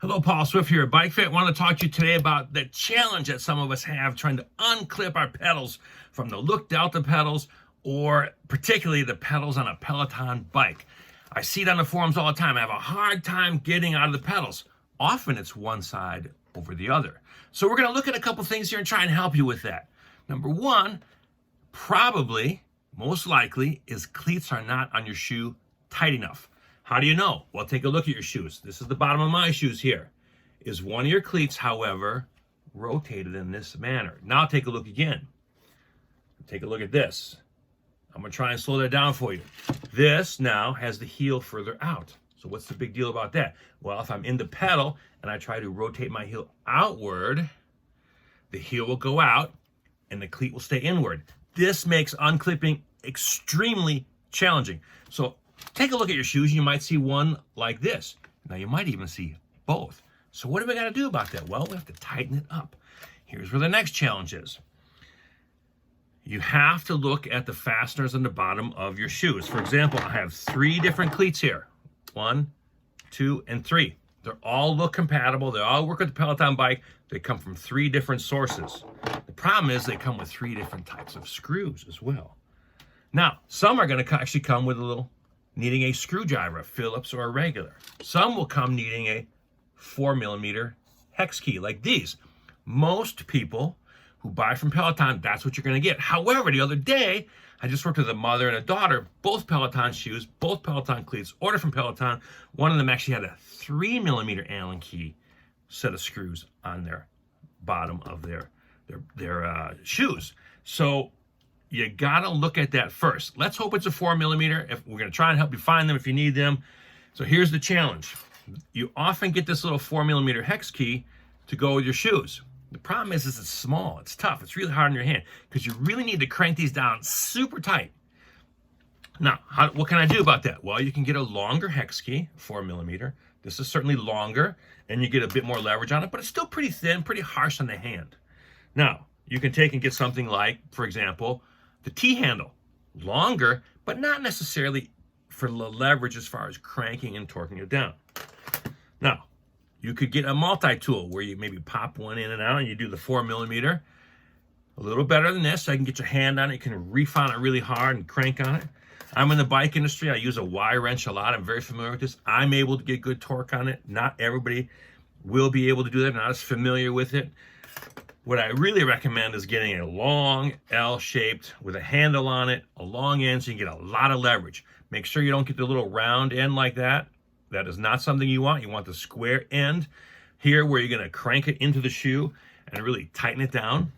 Hello, Paul Swift here at Bike Fit. I want to talk to you today about the challenge that some of us have trying to unclip our pedals from the Look Delta pedals, or particularly the pedals on a Peloton bike. I see it on the forums all the time. I have a hard time getting out of the pedals. Often it's one side over the other. So we're going to look at a couple things here and try and help you with that. Number one, probably, most likely, is cleats are not on your shoe tight enough. How do you know? Well, take a look at your shoes. This is the bottom of my shoes here. Is one of your cleats, however, rotated in this manner? Now take a look again. Take a look at this. I'm going to try and slow that down for you. This now has the heel further out. So what's the big deal about that? Well, if I'm in the pedal and I try to rotate my heel outward, the heel will go out and the cleat will stay inward. This makes unclipping extremely challenging. So take a look at your shoes. You might see one like this. Now you might even see both. So what do we got to do about that? Well, we have to tighten it up. Here's where the next challenge is. You have to look at the fasteners on the bottom of your shoes. For example, I have 3 different cleats here. 1, 2, and 3. They all look compatible. They all work with the Peloton bike. They come from 3 different sources. The problem is they come with 3 different types of screws as well. Now, some are going to actually come with needing a screwdriver, a Phillips or a regular. Some will come needing a 4mm hex key like these. Most people who buy from Peloton, that's what you're going to get. However, the other day, I just worked with a mother and a daughter, both Peloton shoes, both Peloton cleats, ordered from Peloton. One of them actually had a 3mm Allen key set of screws on their bottom of their shoes. So you gotta look at that first. Let's hope it's a 4mm. If we're gonna try and help you find them if you need them. So here's the challenge. You often get this little 4mm hex key to go with your shoes. The problem is it's small, it's tough, it's really hard on your hand because you really need to crank these down super tight. Now, what can I do about that? Well, you can get a longer hex key, 4mm. This is certainly longer and you get a bit more leverage on it, but it's still pretty thin, pretty harsh on the hand. Now, you can take and get something like, for example, the T-handle. Longer, but not necessarily for the leverage as far as cranking and torquing it down. Now, you could get a multi-tool where you maybe pop one in and out and you do the 4mm. A little better than this. So I can get your hand on it. You can reef on it really hard and crank on it. I'm in the bike industry. I use a Y wrench a lot. I'm very familiar with this. I'm able to get good torque on it. Not everybody will be able to do that. Not as familiar with it. What I really recommend is getting a long L-shaped with a handle on it, a long end, so you can get a lot of leverage. Make sure you don't get the little round end like that. That is not something you want. You want the square end here where you're going to crank it into the shoe and really tighten it down.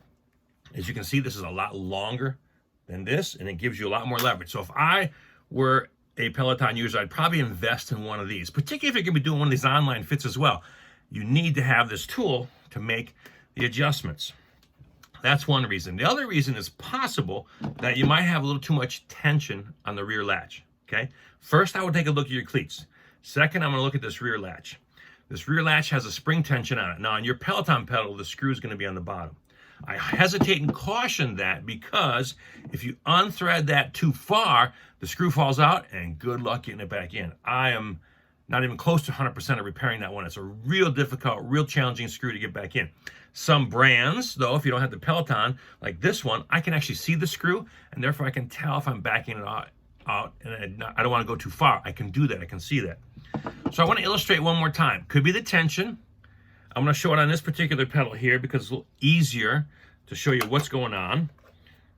As you can see, this is a lot longer than this, and it gives you a lot more leverage. So if I were a Peloton user, I'd probably invest in one of these, particularly if you're going to be doing one of these online fits as well. You need to have this tool to make the adjustments. That's one reason. The other reason is possible that you might have a little too much tension on the rear latch. Okay. First, I would take a look at your cleats. Second, I'm going to look at this rear latch. This rear latch has a spring tension on it. Now, on your Peloton pedal, the screw is going to be on the bottom. I hesitate and caution that because if you unthread that too far, the screw falls out and good luck getting it back in. I am not even close to 100% of repairing that one. It's a real difficult, real challenging screw to get back in. Some brands, though, if you don't have the Peloton, like this one, I can actually see the screw, and therefore I can tell if I'm backing it out and I don't want to go too far. I can do that. I can see that. So I want to illustrate one more time. Could be the tension. I'm going to show it on this particular pedal here because it's a little easier to show you what's going on.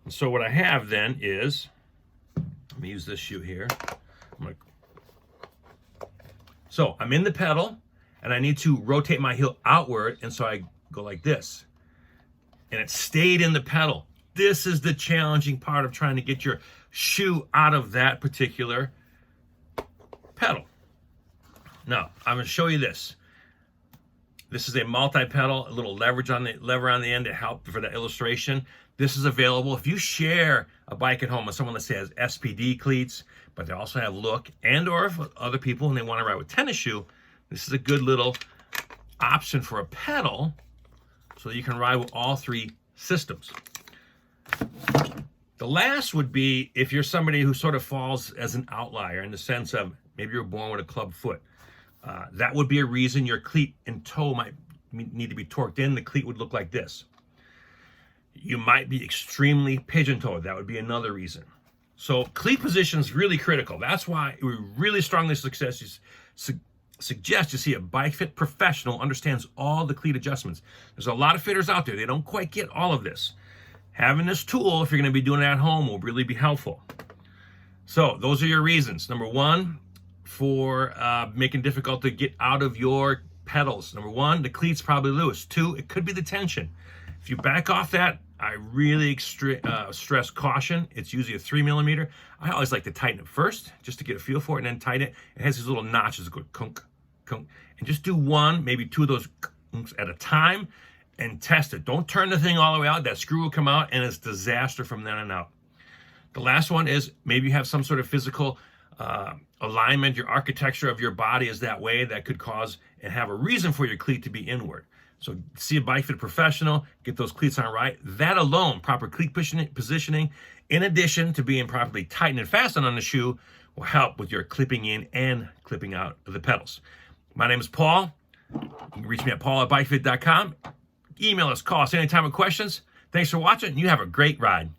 And so what I have then is, let me use this shoe here. So I'm in the pedal and I need to rotate my heel outward, and so I go like this. And it stayed in the pedal. This is the challenging part of trying to get your shoe out of that particular pedal. Now, I'm going to show you this. This is a multi-pedal, a little leverage on the lever on the end to help for that illustration. This is available if you share a bike at home with someone that says SPD cleats, but they also have Look, and or if other people and they want to ride with tennis shoe, this is a good little option for a pedal so that you can ride with all 3 systems. The last would be if you're somebody who sort of falls as an outlier in the sense of maybe you're born with a club foot. That would be a reason your cleat and toe might need to be torqued in. The cleat would look like this. You might be extremely pigeon-toed. That would be another reason. So cleat position is really critical. That's why we really strongly suggest you see a bike fit professional understands all the cleat adjustments. There's a lot of fitters out there. They don't quite get all of this. Having this tool, if you're going to be doing it at home, will really be helpful. So those are your reasons. Number one, for making it difficult to get out of your pedals. Number one, the cleat's probably loose. Two, it could be the tension. If you back off that, I really stress caution. It's usually a 3mm. I always like to tighten it first, just to get a feel for it, and then tighten it. It has these little notches that go kunk, kunk. And just do one, maybe two of those kunks at a time, and test it. Don't turn the thing all the way out. That screw will come out, and it's disaster from then on out. The last one is maybe you have some sort of physical alignment. Your architecture of your body is that way. That could cause and have a reason for your cleat to be inward. So see a bike fit professional, get those cleats on right. That alone, proper cleat positioning, in addition to being properly tightened and fastened on the shoe, will help with your clipping in and clipping out of the pedals. My name is Paul. You can reach me at paul@bikefit.com. Email us, call us anytime with questions. Thanks for watching, and you have a great ride.